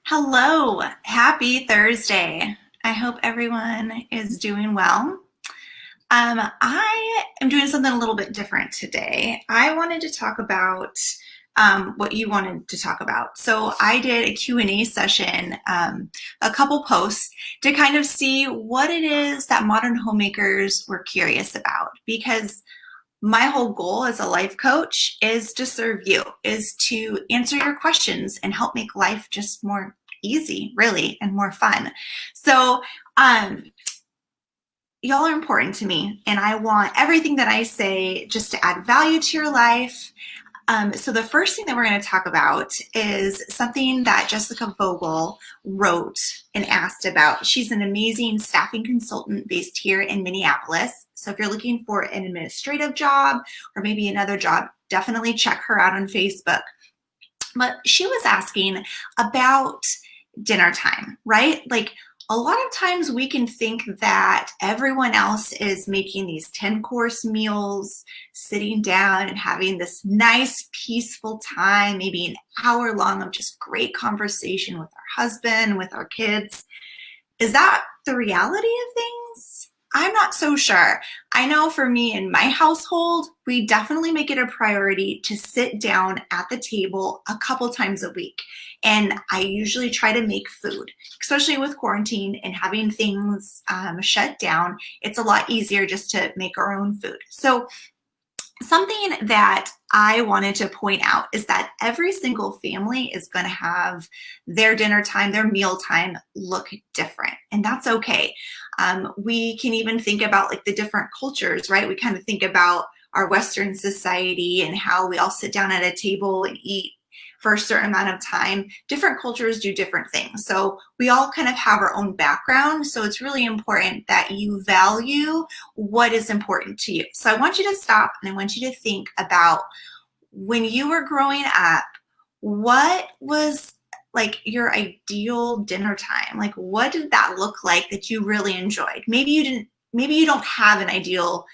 Hello, happy Thursday. I hope everyone is doing well. I am doing something a little bit different today. I wanted to talk about what you wanted to talk about. So I did a Q&A session, a couple posts to kind of see what it is that modern homemakers were curious about because my whole goal as a life coach is to serve you, is to answer your questions and help make life just more easy, really, and more fun. So, um, y'all are important to me, and I want everything that I say just to add value to your life. So the first thing that we're going to talk about is something that Jessica Vogel wrote and asked about. She's an amazing staffing consultant based here in Minneapolis. So if you're looking for an administrative job or maybe another job, definitely check her out on Facebook. But she was asking about dinner time, right? Like a lot of times we can think that everyone else is making these 10-course meals, sitting down and having this nice, peaceful time, maybe an hour long of just great conversation with our husband, with our kids. Is that the reality of things? I'm not so sure. I know for me in my household, we definitely make it a priority to sit down at the table a couple times a week. And I usually try to make food, especially with quarantine and having things shut down. It's a lot easier just to make our own food. So something that I wanted to point out is that every single family is going to have their dinner time, their meal time look different, and that's okay. We can even think about like the different cultures, right? We kind of think about our Western society and how we all sit down at a table and eat for a certain amount of time. Different cultures do different things. So we all kind of have our own background. So it's really important that you value what is important to you. So I want you to stop and I want you to think about when you were growing up, what was like your ideal dinner time? Like what did that look like that you really enjoyed? Maybe you don't have an ideal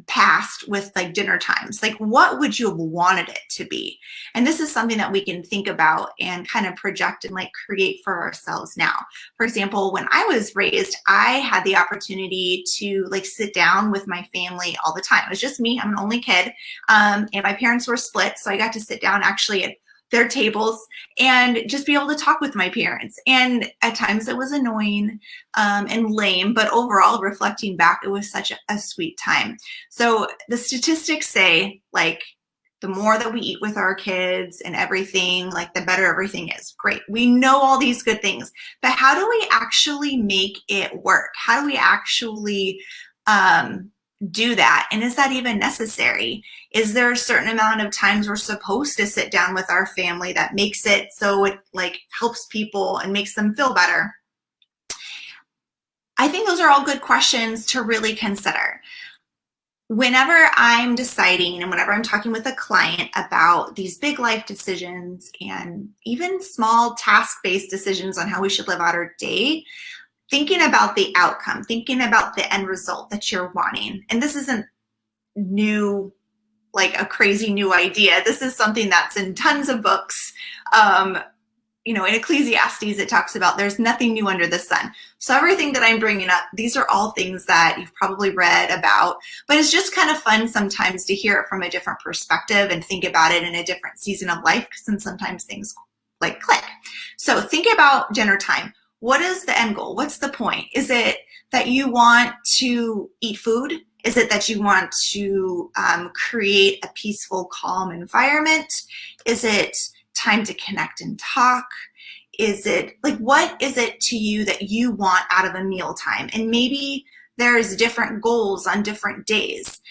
past with like dinner times. Like what would you have wanted it to be? And this is something that we can think about and kind of project and like create for ourselves now. For example, when I was raised, I had the opportunity to like sit down with my family all the time. It was just me. I'm an only kid. And my parents were split. So I got to sit down actually at their tables and just be able to talk with my parents. And at times it was annoying and lame, but overall, reflecting back, it was such a sweet time. So the statistics say like the more that we eat with our kids and everything, like the better everything is. Great. We know all these good things, but how do we actually make it work? How do we actually do that? And is that even necessary? Is there a certain amount of times we're supposed to sit down with our family that makes it so it like helps people and makes them feel better? I think those are all good questions to really consider. Whenever I'm deciding and whenever I'm talking with a client about these big life decisions and even small task-based decisions on how we should live out our day, thinking about the outcome, thinking about the end result that you're wanting. And this isn't new, like a crazy new idea. This is something that's in tons of books. In Ecclesiastes, it talks about there's nothing new under the sun. So everything that I'm bringing up, these are all things that you've probably read about, but it's just kind of fun sometimes to hear it from a different perspective and think about it in a different season of life, because then sometimes things like click. So think about dinner time. What is the end goal? What's the point? Is it that you want to eat food? Is it that you want to create a peaceful, calm environment? Is it time to connect and talk? Is it like, what is it to you that you want out of a mealtime? And maybe there's different goals on different days.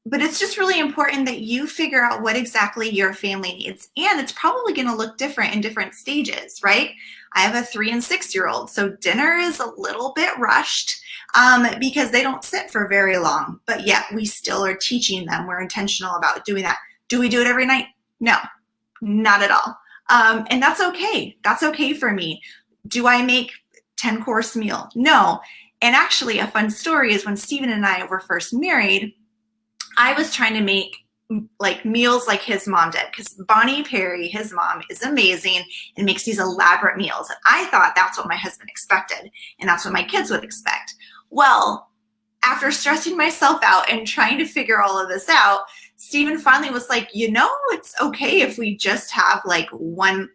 But it's just really important that you figure out what exactly your family needs. And it's probably going to look different in different stages, right? I have a 3 and 6-year-old, so dinner is a little bit rushed because they don't sit for very long, but yet we still are teaching them. We're intentional about doing that. Do we do it every night? No, not at all. And that's okay. That's okay for me. Do I make 10-course meal? No. And actually a fun story is when Stephen and I were first married, I was trying to make like meals like his mom did, because Bonnie Perry, his mom, is amazing and makes these elaborate meals. And I thought that's what my husband expected, and that's what my kids would expect. Well, after stressing myself out and trying to figure all of this out, Stephen finally was like, it's okay if we just have one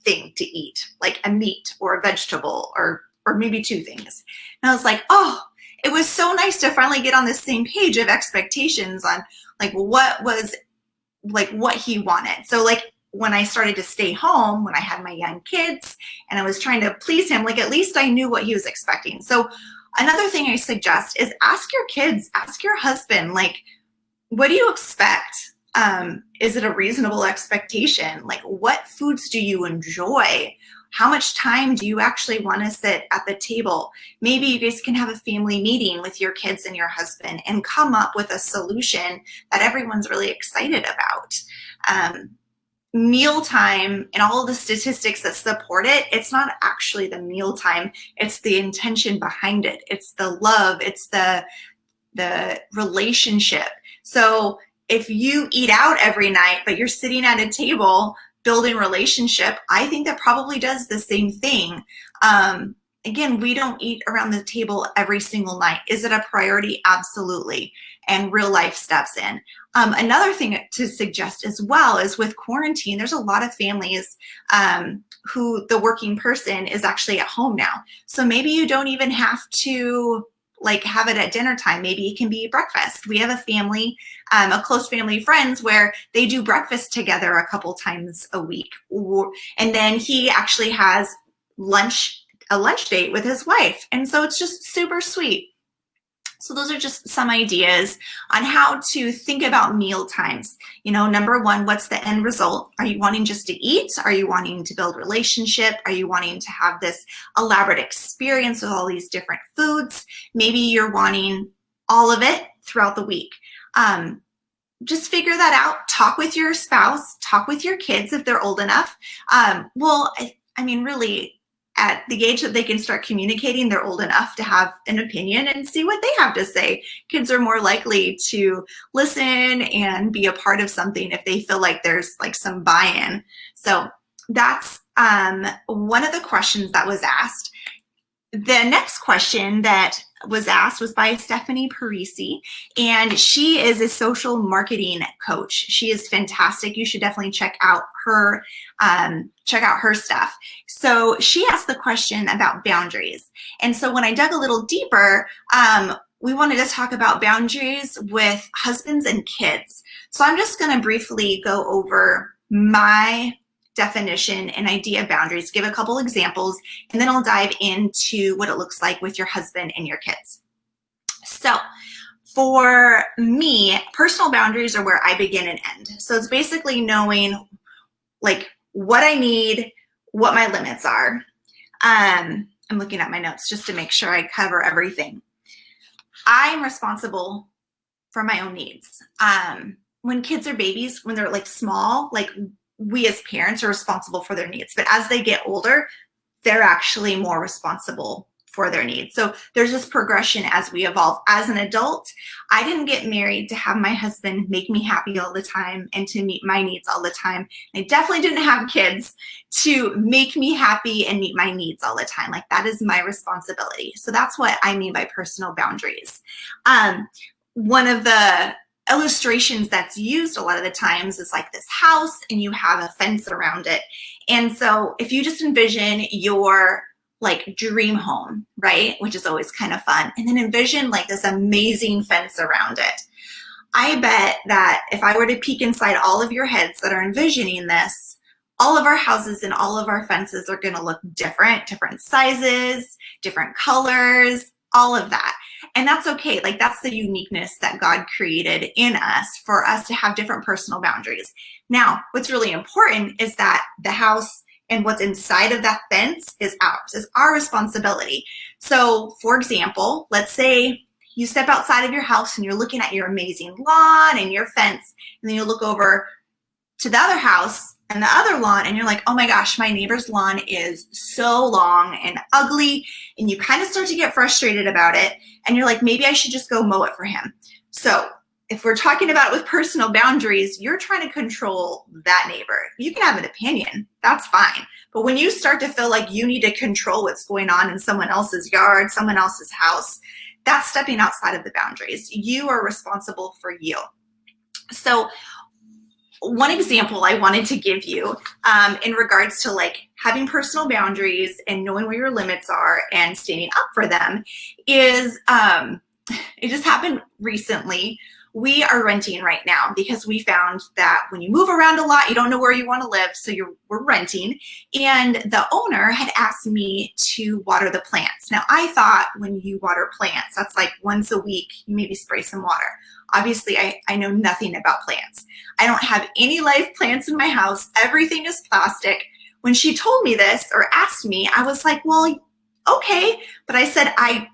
thing to eat, like a meat or a vegetable or maybe two things. And I was like, oh, it was so nice to finally get on the same page of expectations on what he wanted. So when I started to stay home, when I had my young kids and I was trying to please him, at least I knew what he was expecting. So another thing I suggest is ask your kids, ask your husband, what do you expect? Is it a reasonable expectation? What foods do you enjoy? How much time do you actually want to sit at the table? Maybe you guys can have a family meeting with your kids and your husband and come up with a solution that everyone's really excited about. Mealtime and all of the statistics that support it, it's not actually the mealtime, it's the intention behind it. It's the love, it's the relationship. So if you eat out every night, but you're sitting at a table building relationship, I think that probably does the same thing. Again, we don't eat around the table every single night. Is it a priority? Absolutely. And real life steps in. Another thing to suggest as well is with quarantine, there's a lot of families who the working person is actually at home now. So maybe you don't even have to have it at dinner time. Maybe it can be breakfast. We have a family, a close family of friends where they do breakfast together a couple times a week. And then he actually has a lunch date with his wife. And so it's just super sweet. So those are just some ideas on how to think about meal times. Number one, what's the end result? Are you wanting just to eat? Are you wanting to build relationship? Are you wanting to have this elaborate experience with all these different foods? Maybe you're wanting all of it throughout the week. Just figure that out. Talk with your spouse, talk with your kids if they're old enough. Really, at the age that they can start communicating, they're old enough to have an opinion and see what they have to say. Kids are more likely to listen and be a part of something if they feel like there's some buy-in. So that's one of the questions that was asked. The next question that was asked was by Stephanie Parisi, and she is a social marketing coach. She is fantastic. You should definitely check out her stuff. So she asked the question about boundaries. And so when I dug a little deeper, we wanted to talk about boundaries with husbands and kids. So I'm just going to briefly go over my definition and idea of boundaries, give a couple examples, and then I'll dive into what it looks like with your husband and your kids. So for me, personal boundaries are where I begin and end. So it's basically knowing what I need, what my limits are. I'm looking at my notes just to make sure I cover everything. I'm responsible for my own needs. When kids are babies, when they're small, we as parents are responsible for their needs, but as they get older, they're actually more responsible for their needs. So there's this progression as we evolve. As an adult, I didn't get married to have my husband make me happy all the time and to meet my needs all the time. I definitely didn't have kids to make me happy and meet my needs all the time. That is my responsibility. So that's what I mean by personal boundaries. One of the illustrations that's used a lot of the times is this house and you have a fence around it. And so if you just envision your dream home, right? Which is always kind of fun. And then envision this amazing fence around it. I bet that if I were to peek inside all of your heads that are envisioning this, all of our houses and all of our fences are going to look different sizes, different colors, all of that. And that's okay. That's the uniqueness that God created in us for us to have different personal boundaries. Now, what's really important is that the house and what's inside of that fence is ours, is our responsibility. So for example, let's say you step outside of your house and you're looking at your amazing lawn and your fence, and then you look over to the other house and the other lawn and you're like, oh my gosh, my neighbor's lawn is so long and ugly, and you kind of start to get frustrated about it and you're like, maybe I should just go mow it for him. So if we're talking about it with personal boundaries, you're trying to control that neighbor. You can have an opinion, that's fine. But when you start to feel like you need to control what's going on in someone else's yard, someone else's house, that's stepping outside of the boundaries. You are responsible for you. So one example I wanted to give you in regards to like having personal boundaries and knowing where your limits are and standing up for them is it just happened recently. We are renting right now because we found that when you move around a lot, you don't know where you want to live, so we're renting. And the owner had asked me to water the plants. Now, I thought when you water plants, that's like once a week, you maybe spray some water. Obviously, I know nothing about plants. I don't have any live plants in my house. Everything is plastic. When she told me this or asked me, I was like, well, okay. But I said, I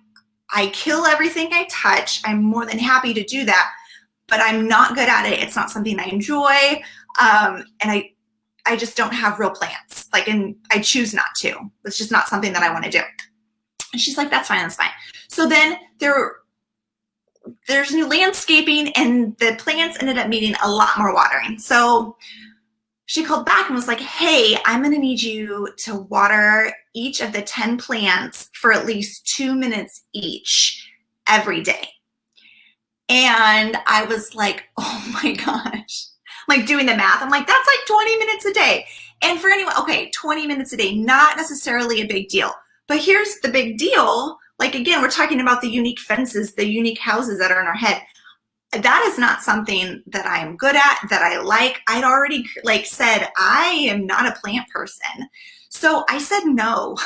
kill everything I touch. I'm more than happy to do that, but I'm not good at it. It's not something I enjoy. And I just don't have real plants. Like, and I choose not to. It's just not something that I want to do. And she's like, that's fine, that's fine. So then there's new landscaping and the plants ended up needing a lot more watering. So she called back and was like, hey, I'm going to need you to water each of the 10 plants for at least 2 minutes each every day. And I was like, oh my gosh, like doing the math. I'm like, that's like 20 minutes a day. And for anyone, okay, 20 minutes a day, not necessarily a big deal. But here's the big deal. Like, again, we're talking about the unique fences, the unique houses that are in our head. That is not something that I'm good at, that I like. I'd already like said, I am not a plant person. So I said no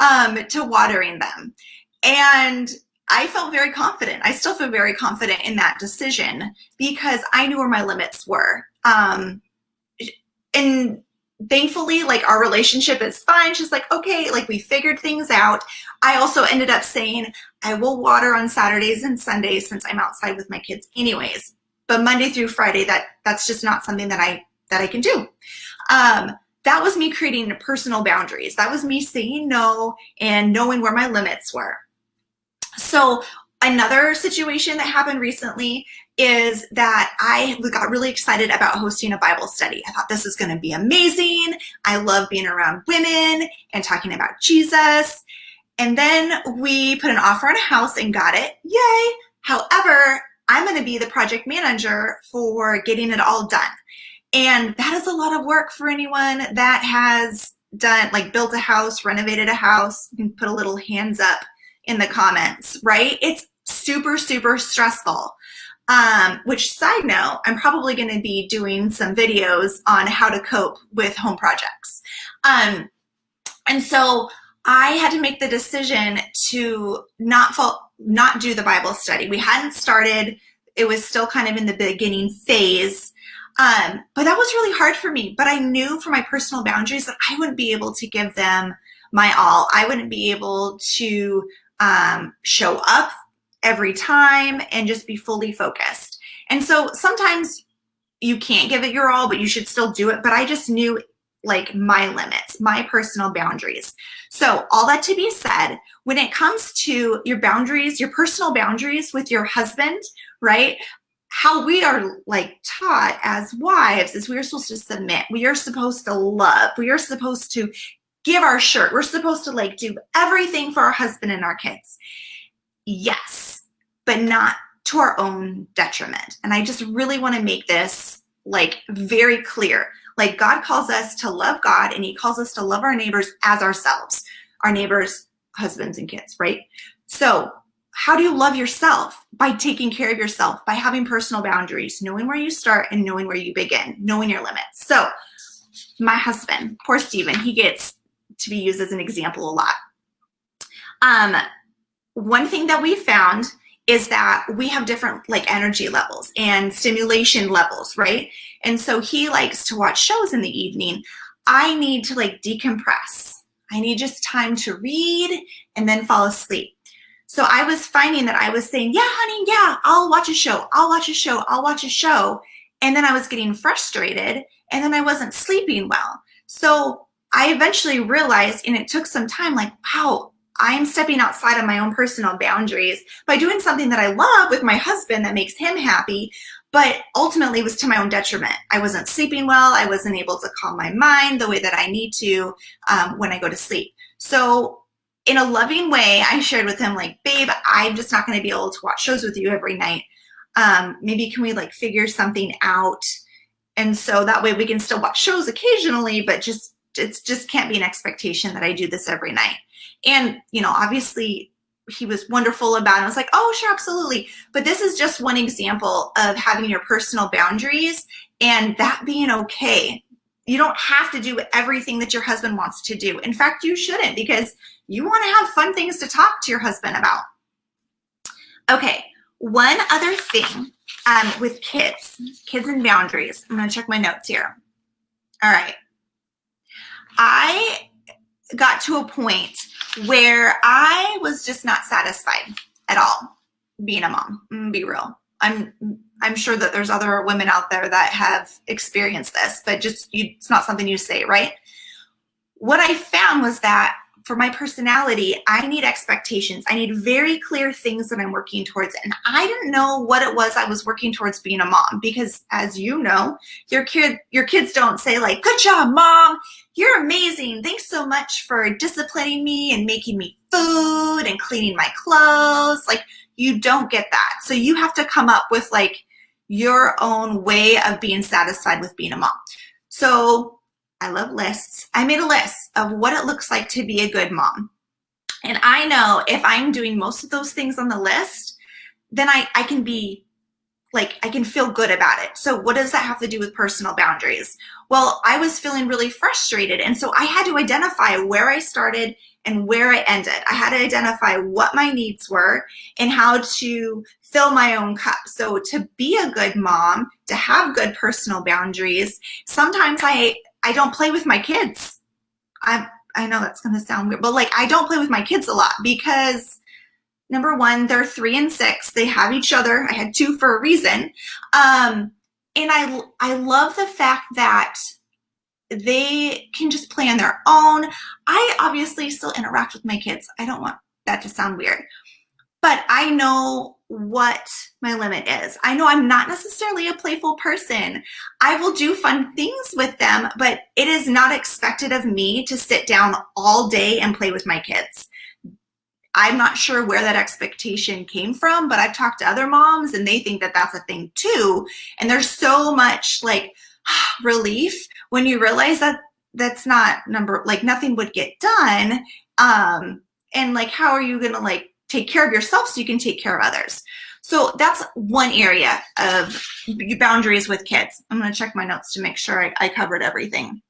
to watering them. And I felt very confident. I still feel very confident in that decision because I knew where my limits were. And thankfully, like our relationship is fine. She's like, okay, like we figured things out. I also ended up saying I will water on Saturdays and Sundays since I'm outside with my kids anyways. But Monday through Friday, that's just not something that I can do. That was me creating personal boundaries. That was me saying no and knowing where my limits were. So another situation that happened recently is that I got really excited about hosting a Bible study. I thought this is going to be amazing. I love being around women and talking about Jesus. And then we put an offer on a house and got it. Yay. However, I'm going to be the project manager for getting it all done. And that is a lot of work for anyone that has done, like built a house, renovated a house. You can put a little hands up in the comments, right? It's super, super stressful. Which side note, I'm probably going to be doing some videos on how to cope with home projects. And so I had to make the decision to not do the Bible study. We hadn't started. It was still kind of in the beginning phase. But that was really hard for me. But I knew for my personal boundaries that I wouldn't be able to give them my all. I wouldn't be able to show up every time and just be fully focused. And so sometimes you can't give it your all, but you should still do it. But I just knew like my limits, my personal boundaries. So all that to be said, when it comes to your boundaries, your personal boundaries with your husband, right? How we are like taught as wives is we are supposed to submit. We are supposed to love. We are supposed to give our shirt. We're supposed to like do everything for our husband and our kids. Yes, but not to our own detriment. And I just really want to make this like very clear. Like God calls us to love God and he calls us to love our neighbors as ourselves, our neighbors, husbands and kids, right? So how do you love yourself? By taking care of yourself, by having personal boundaries, knowing where you start and knowing where you begin, knowing your limits. So my husband, poor Steven, he gets to be used as an example a lot. One thing that we found is that we have different like energy levels and stimulation levels, right? And so he likes to watch shows in the evening. I need to like decompress. I need just time to read and then fall asleep. So I was finding that I was saying, yeah, honey, yeah, I'll watch a show. I'll watch a show. I'll watch a show. And then I was getting frustrated and then I wasn't sleeping well. So I eventually realized, and it took some time, like, wow, I'm stepping outside of my own personal boundaries by doing something that I love with my husband that makes him happy, but ultimately was to my own detriment. I wasn't sleeping well. I wasn't able to calm my mind the way that I need to when I go to sleep. So in a loving way, I shared with him, like, babe, I'm just not going to be able to watch shows with you every night. Maybe can we like figure something out? And so that way we can still watch shows occasionally, but it just can't be an expectation that I do this every night. And, obviously he was wonderful about it. I was like, oh, sure, absolutely. But this is just one example of having your personal boundaries and that being okay. You don't have to do everything that your husband wants to do. In fact, you shouldn't, because you want to have fun things to talk to your husband about. Okay, one other thing with kids and boundaries. I'm going to check my notes here. All right. I got to a point where I was just not satisfied at all being a mom. I'm gonna be real. I'm sure that there's other women out there that have experienced this, but it's not something you say, right? What I found was that for my personality, I need expectations. I need very clear things that I'm working towards. And I didn't know what it was I was working towards being a mom, because as you know, your kids don't say like, good job, mom, you're amazing. Thanks so much for disciplining me and making me food and cleaning my clothes. Like, you don't get that. So you have to come up with like your own way of being satisfied with being a mom. So I love lists. I made a list of what it looks like to be a good mom. And I know if I'm doing most of those things on the list, then I can be like, I can feel good about it. So what does that have to do with personal boundaries? Well, I was feeling really frustrated. And so I had to identify where I started and where I ended. I had to identify what my needs were and how to fill my own cup. So to be a good mom, to have good personal boundaries, sometimes I don't play with my kids. I know that's going to sound weird, but like, I don't play with my kids a lot because number one, they're 3 and 6. They have each other. I had 2 for a reason. And I love the fact that they can just play on their own. I obviously still interact with my kids. I don't want that to sound weird, but I know what my limit is. I know I'm not necessarily a playful person. I will do fun things with them, but it is not expected of me to sit down all day and play with my kids. I'm not sure where that expectation came from, but I've talked to other moms and they think that that's a thing too. And there's so much like relief when you realize that that's not nothing would get done. And like, how are you going to like take care of yourself so you can take care of others? So that's one area of boundaries with kids. I'm going to check my notes to make sure I covered everything.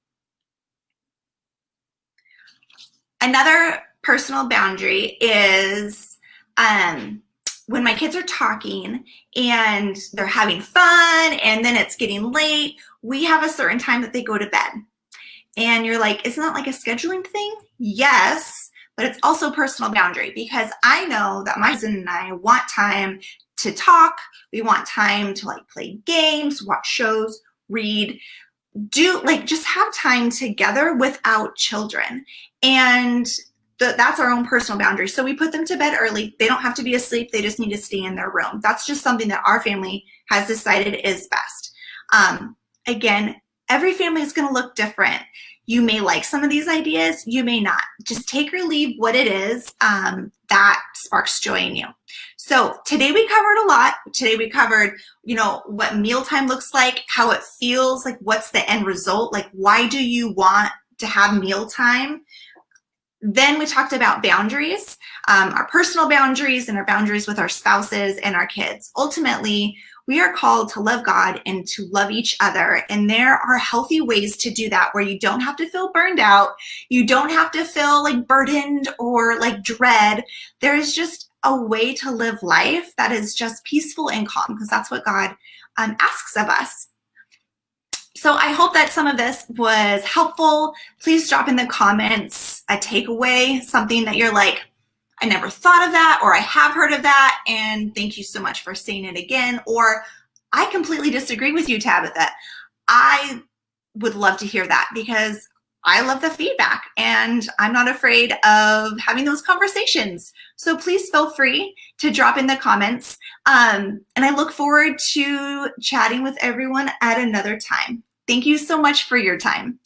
Another personal boundary is when my kids are talking and they're having fun and then it's getting late, we have a certain time that they go to bed. And you're like, isn't that like a scheduling thing? Yes, but it's also a personal boundary because I know that my husband and I want time to talk. We want time to like play games, watch shows, read, just have time together without children. And that's our own personal boundary. So we put them to bed early. They don't have to be asleep. They just need to stay in their room. That's just something that our family has decided is best. Again, every family is going to look different. You may like some of these ideas. You may not. Just take or leave what it is that sparks joy in you. So today we covered a lot. Today we covered, what mealtime looks like, how it feels, like what's the end result, like why do you want to have mealtime? Then we talked about boundaries, our personal boundaries and our boundaries with our spouses and our kids. Ultimately, we are called to love God and to love each other. And there are healthy ways to do that where you don't have to feel burned out. You don't have to feel like burdened or like dread. There's just a way to live life that is just peaceful and calm because that's what God asks of us. So I hope that some of this was helpful. Please drop in the comments a takeaway, something that you're like, I never thought of that, or I have heard of that, and thank you so much for saying it again, or I completely disagree with you, Tabitha. I would love to hear that because I love the feedback, and I'm not afraid of having those conversations. So please feel free to drop in the comments. And I look forward to chatting with everyone at another time. Thank you so much for your time.